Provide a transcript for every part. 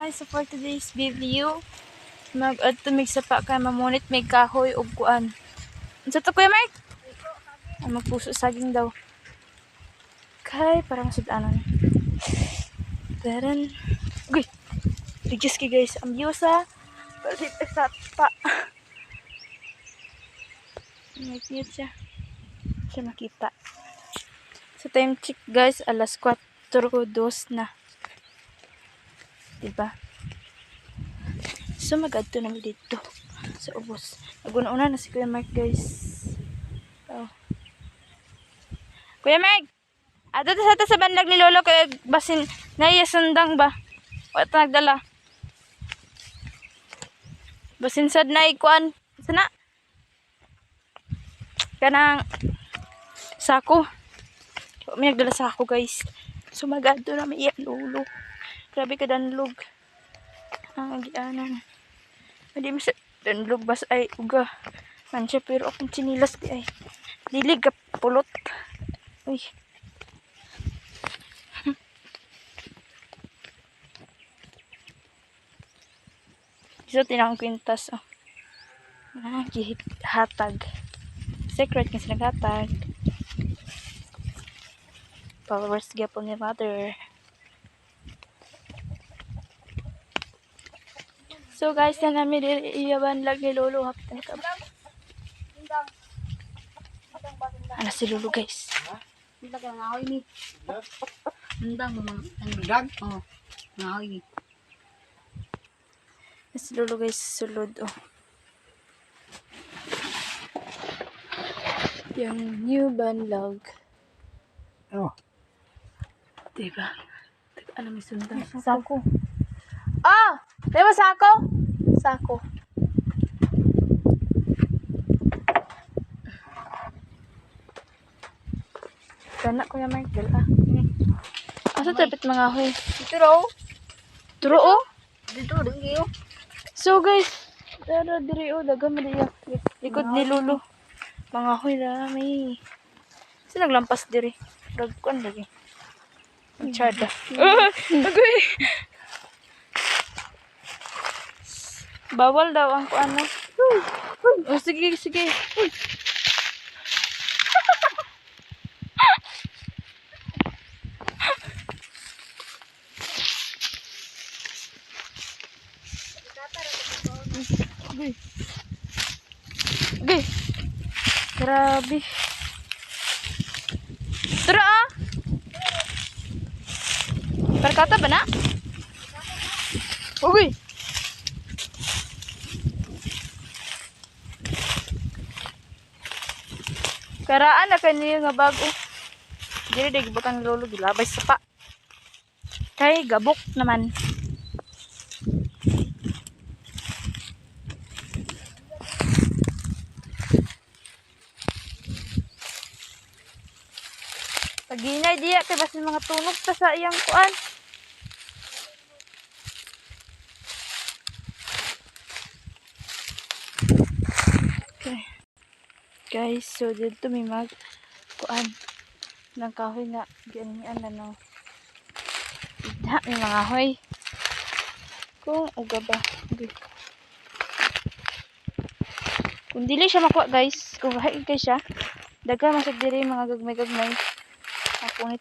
So for today's video, mag-atumig sa pa kay mamunit may kahoy ug kuan. Unsa to Kuya Mark? Magpuso saging daw. Kay parang sudanon. Taran. Uy. Digis ki guys, ang view sa palit sa pa. Nag-mute siya. Siya makita. Sa time check guys, alas 4:02 na. Diba? So mag-adto namin dito sa ubos. Naguna-una na si Kuya Mark guys. Oh. Kuya Mark! Ato sa banlag ni Lolo kaya basin naiyasundang ba? Wala nagdala. Basin sad na ikuan. Sana? Kanang sako. May nagdala sako guys. So mag-adto namin iyak Lolo. Grabe ka danlog. Ang agianan. Hindi mo sa danlog bas ay uga. Man siya pero akong chinilas di ay. Dilig ka pulot. Uy. Isa tinakong kwintas. Oh. Hatag. Secret kasi naghatag. Followers gyapon ni mother. So guys, na namin iyaban lag ni Lolo hapon ka. Ano si Lolo guys? Hindi ka ngahoy ni. Ndang mo ang dag. Oh. Ngahoy ni. Si Lolo guys sulod oh. Yung new banlog. Oh. Diba? Ano may sundan? Sako. Ah! Diba sako? Sako. Kana ko yung Michael ah. Asa tapit mga hoy? Dito raw. Turo oh? Dito dingi oh. So guys, dara diri oh daga man diya. Likod ni Lolo. Mga hoy dami. Kasi naglampas diri. Dagkon lagi. Chada. Agoy. Bawal daw ang kuano. Oh, sige, sige. Uy. Uy. Grabe. Tara ah. Perkata ba na? Uy. Karaan na kanina nga bago. Dili day gibutang Lolo gilabay sa pa. Kay gabok naman. Paginay diya kay basin mga tunog ta sa iyang kuan. Okay. Guys, so dito may mag kuan ng kahoy na ganyan na no. Ida may mga hoy. Kung uga ba. Okay. Kung dili siya makuha guys, kung haig kay siya, daga masag diri mga gagmay-gagmay. Napunit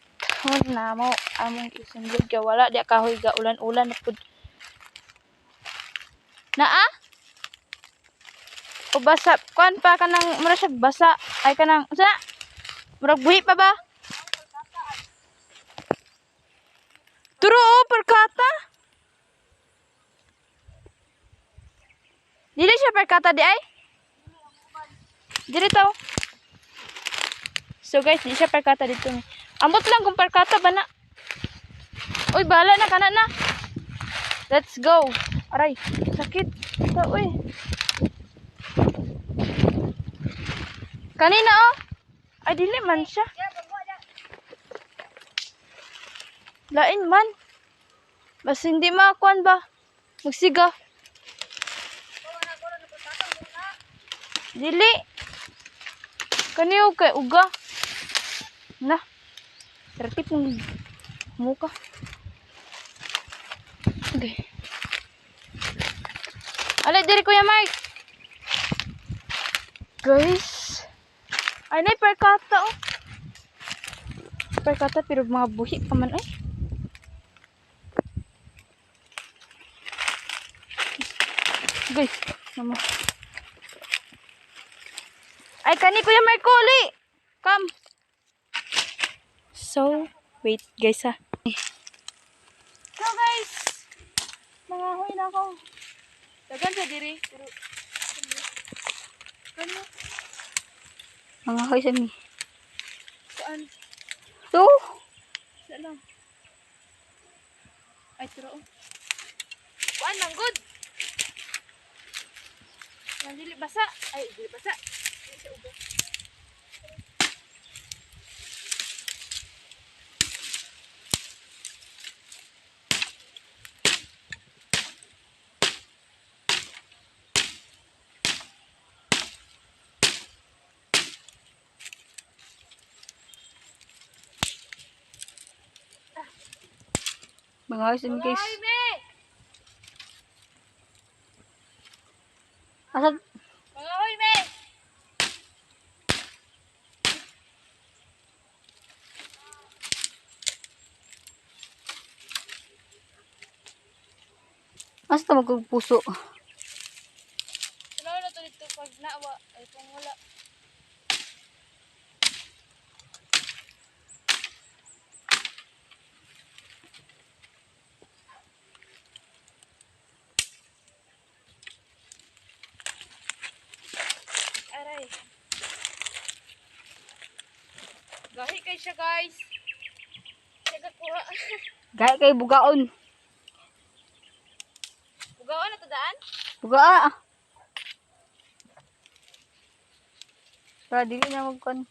na mo among isundod ka wala di kahoy ga ulan-ulan na pud. Naa? O basa kuan pa kanang mura siya basa ay kanang sa murag buhi pa ba? Turo perkata. Dili siya perkata di ay? Dili taw. So guys, di siya perkata dito. Ambot lang kung perkata ba na. Uy, bala na kana na. Let's go. Aray, sakit. Ito, uy. Kanina oh. Ay, dili man siya. Lain man. Bas hindi makakuan ba? Magsiga. Dili. Kaniyo kay uga. Na. Tertip ng muka. Okay. Alay, diri Kuya Mark. Guys. Ay, na perkata oh. Perkata pero mga buhi pa man ay. Guys, naman. Ay, kani Kuya Mark uli. Come. So, wait guys ha. So guys, nangahoy na ako. Dagan sa diri. Pero, ano? Mangahoy sa mi. Saan? So, Saan lang? Ay, turo. Kuan, manggod. Dili basa. Ay, dili basa. Dili siya ubo. mangahoy sa mi guys. Ay, me! Asa? Mangahoy, me! Asa ta magpuso? Tunaw na to dito pag naawa. Ay, kung wala. Aray. Gahi kay siya guys. Siya kakuha. Gaya kay bugaon. Bugawan na to daan? Buga. Para dili na magkon.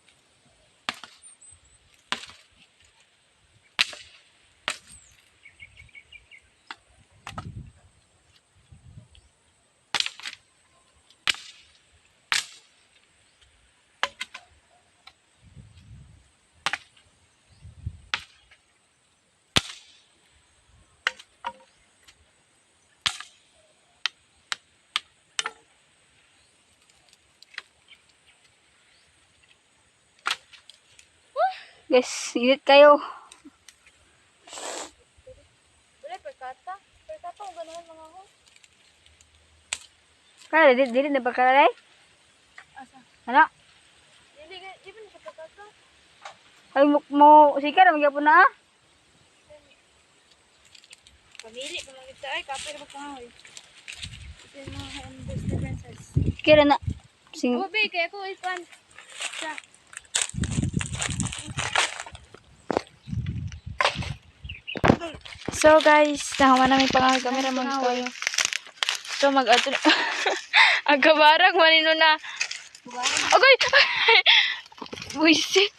Guys, init kayo. Wala, perkata. Perkata kung gano'n mga ho. Kana dili na pagkalay? Asa? Ano? Hindi ba na siya perkata? Ay mo sika na magyapon na ah. Pamili pa lang ito. Ay, kapay na magpangahoy. Ito yung mga hand-bus defenses. Kira na. Sing Oh, babe, kaya ko ipan. Siya. So guys, nahawa namin pangahoy. Kamera mo kayo. So mag-ato na. Ang kabarang manino na. Okay! Buisit.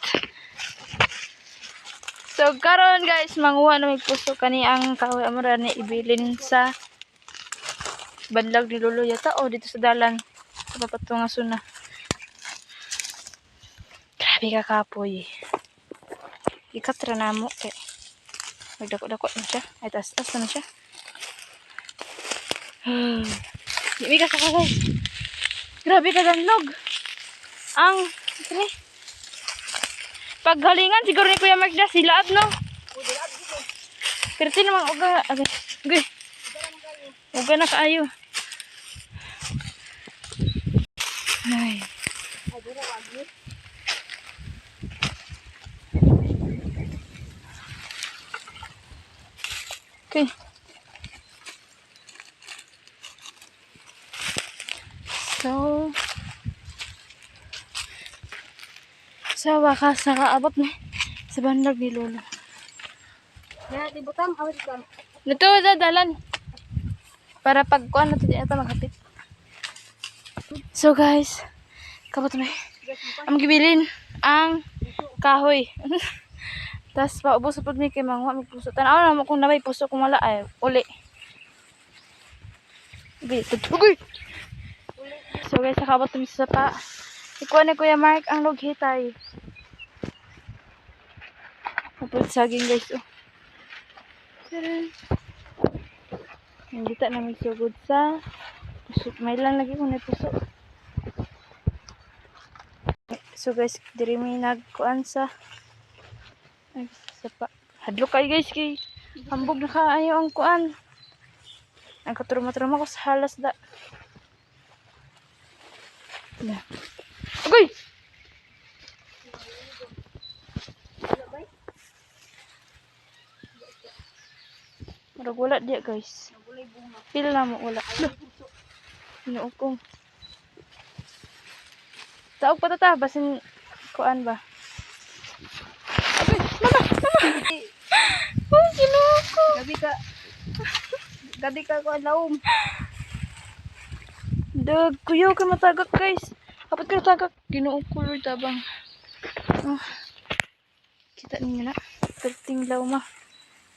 So karon guys, manguha na may puso kani ang kahoy amora ni ibilin sa banlag ni Lolo yata o dito sa dalan sa papatunga suna. Grabe ka kapoy. Ikatra na mo kay magdako-dako na siya. Ay taas-taas na siya. Hindi ka sa guys. Grabe ka danlog. Ang pre. Paghalingan siguro ni Kuya Mark na silaad no. Pero naman uga. Okay. Uga na kaayo. Ay. Okay. So wakas nakaabot na sa banlag ni Lolo. ya tibutang awit ka. Dito sa dalan. Para pag kuan na to di ata maghapit. So guys, kabot na. Ang gibilin ang kahoy. Tas paubos sa pag ni kay manguha mig puso. Tanaw na mo kung nabay puso kung wala ay uli. Okay. So guys, nakabot kami sa sapa. Ikuha ni Kuya Mark ang lughitay. Tapos saging guys. Oh. Taran. Nandito namin sugod sa puso. May lang lagi kung may puso. So guys, diri may nagkuan sa ay sa pa. Hadlok kayo guys kay hambog na kaayo ang kuan. Ang katruma-truma ko sa halas da. Na. Agay! Marag wala dia guys. Pila na mo wala. Loh. Inuukong. Taog pa tata basin kuan ba? Agay, mama. Oh, ginuko. Gabi ka ko laom. Dag, kuyaw ka matagak guys. Apat ka tagak. Ginuong color tabang. Oh. Kita ninyo na. Perting law ma.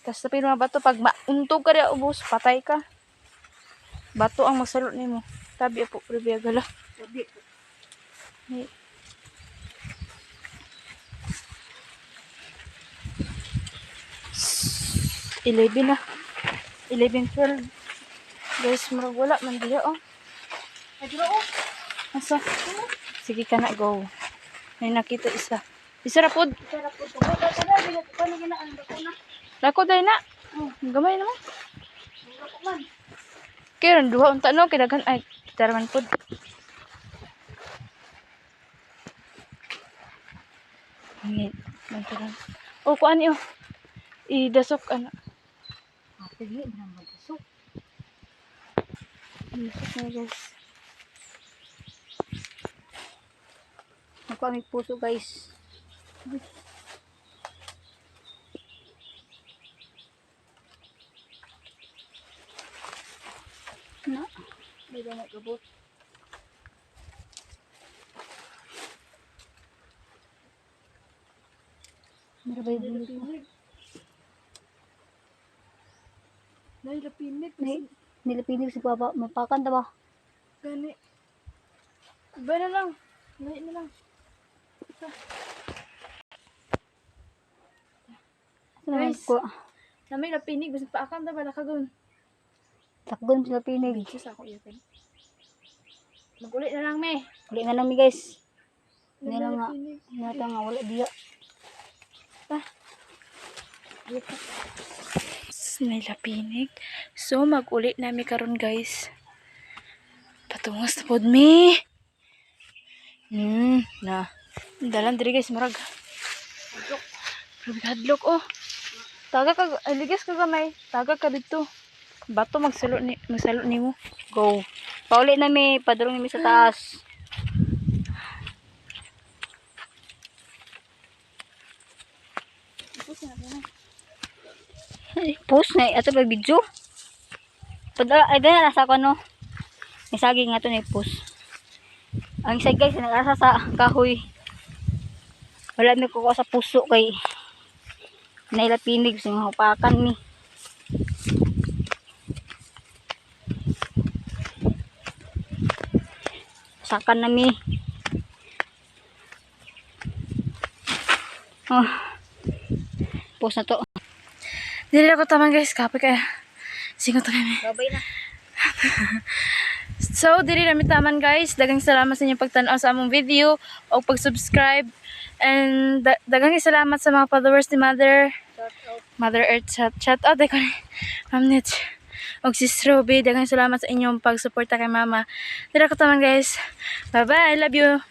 Tapos tapin mga bato. Pag mauntog ka rin ubos, patay ka. Bato ang magsalot nimo. Tabi po, revia gala. Gabi. Hey. Eleven na. 11-12. Guys, marag wala man diya oh. Asa? Sige ka na, go. May nakita isa. Isa rapod. Lako dahil na. Gamay naman. Kaya rin, duha unta no. Kinagan, ay, taraman pod. Ngit. Oh, kuan niyo. Idasok, ano. Sige, nang magsuk. Idasok na guys. Ako aming puso guys. Na, may banyak gabot. Marabay bulit mo. Nailapinig. Nilipinig si Papa. Mapakan ta ba? Gani. Iba na lang. Lahat na lang. Guys. Ko. Na may lapinig. Basta paakam na ba nakagun? Takgon sila pinig. Bigis ako iyakin. Magulit na lang me. Uli na namin guys. Hindi May lang nga. lapinig. Hinata nga wala diya. May lapinig. So, mag-ulit namin karon guys. Patungos na pod me. Na. Dalan diri guys, marag. Grabe hadlok oh. Taga ka, aligas ka gamay. Taga ka dito. Bato magsalot nimo. Go. Pauli na mi. Padulong mi sa taas. Ay, post na. Ato ba video? Padala, ay dahil nasa ako no. May saging nga ito na post. Ang isa guys, nag-asa sa kahoy. Wala mi kukuha sa puso kay nailapinig sa mga hupakan mi. Sakan na mi. Oh. Post na to. Dili ako taman guys, kapag kaya. Singot na kami. Babay na. So, dili namin taman guys. Dagang salamat sa inyong pagtanaw sa among video o pag-subscribe. And dagang salamat sa mga followers ni Mother Earth. Shout out ko ni Ma'am Nitch. O si Roby, dagang salamat sa inyong pag-suporta kay Mama. Dili ako taman guys. Bye-bye. I love you.